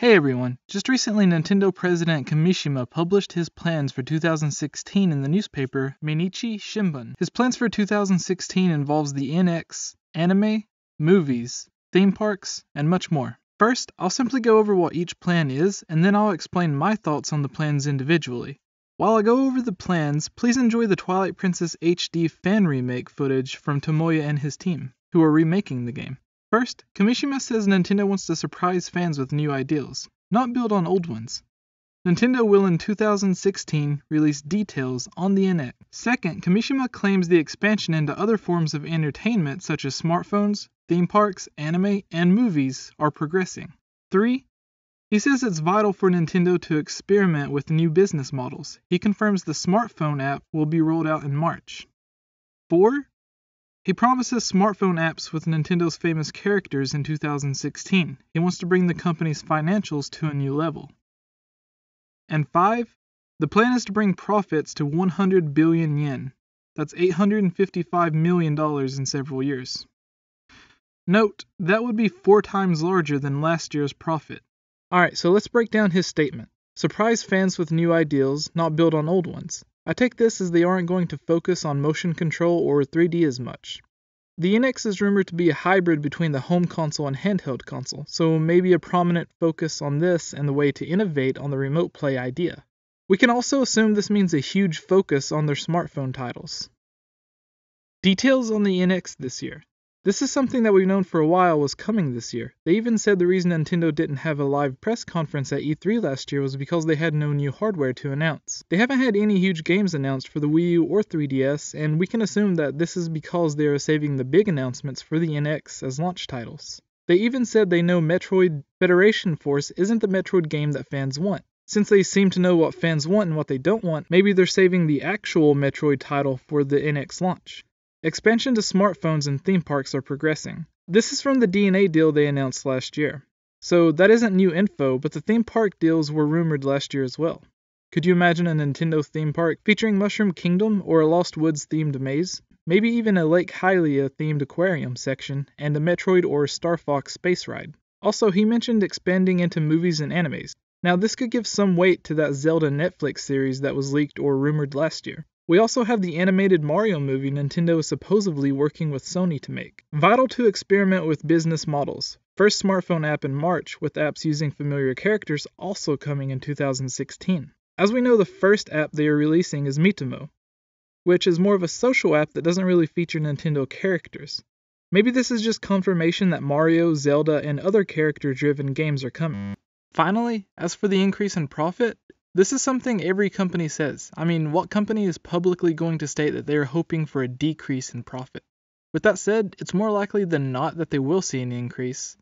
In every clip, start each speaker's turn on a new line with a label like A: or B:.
A: Hey everyone, just recently Nintendo President Kimishima published his plans for 2016 in the newspaper Mainichi Shimbun. His plans for 2016 involves the NX, anime, movies, theme parks, and much more. First, I'll simply go over what each plan is, and then I'll explain my thoughts on the plans individually. While I go over the plans, please enjoy the Twilight Princess HD fan remake footage from Tomoya and his team, who are remaking the game. First, Kimishima says Nintendo wants to surprise fans with new ideals, not build on old ones. Nintendo will in 2016 release details on the NX. Second, Kimishima claims the expansion into other forms of entertainment such as smartphones, theme parks, anime, and movies are progressing. 3. He says it's vital for Nintendo to experiment with new business models. He confirms the smartphone app will be rolled out in March. 4. He promises smartphone apps with Nintendo's famous characters in 2016. He wants to bring the company's financials to a new level. And 5. The plan is to bring profits to 100 billion yen. That's $855 million in several years. Note, that would be 4 times larger than last year's profit. Alright, so let's break down his statement. Surprise fans with new ideals, not build on old ones. I take this as they aren't going to focus on motion control or 3D as much. The NX is rumored to be a hybrid between the home console and handheld console, so maybe a prominent focus on this and the way to innovate on the remote play idea. We can also assume this means a huge focus on their smartphone titles. Details on the NX this year. This is something that we've known for a while was coming this year. They even said the reason Nintendo didn't have a live press conference at E3 last year was because they had no new hardware to announce. They haven't had any huge games announced for the Wii U or 3DS, and we can assume that this is because they are saving the big announcements for the NX as launch titles. They even said they know Metroid Federation Force isn't the Metroid game that fans want. Since they seem to know what fans want and what they don't want, maybe they're saving the actual Metroid title for the NX launch. Expansion to smartphones and theme parks are progressing. This is from the DNA deal they announced last year. So that isn't new info, but the theme park deals were rumored last year as well. Could you imagine a Nintendo theme park featuring Mushroom Kingdom or a Lost Woods themed maze? Maybe even a Lake Hylia themed aquarium section and a Metroid or Star Fox space ride. Also, he mentioned expanding into movies and animes. Now this could give some weight to that Zelda Netflix series that was leaked or rumored last year. We also have the animated Mario movie Nintendo is supposedly working with Sony to make. Vital to experiment with business models. First smartphone app in March, with apps using familiar characters also coming in 2016. As we know, the first app they are releasing is Amiibo, which is more of a social app that doesn't really feature Nintendo characters. Maybe this is just confirmation that Mario, Zelda, and other character-driven games are coming. Finally, as for the increase in profit, this is something every company says. I mean, what company is publicly going to state that they are hoping for a decrease in profit? With that said, it's more likely than not that they will see an increase.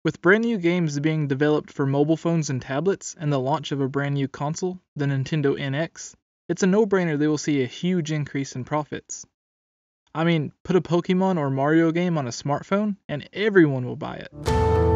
A: With brand new games being developed for mobile phones and tablets, and the launch of a brand new console, the Nintendo NX, it's a no-brainer they will see a huge increase in profits. I mean, put a Pokemon or Mario game on a smartphone, and everyone will buy it.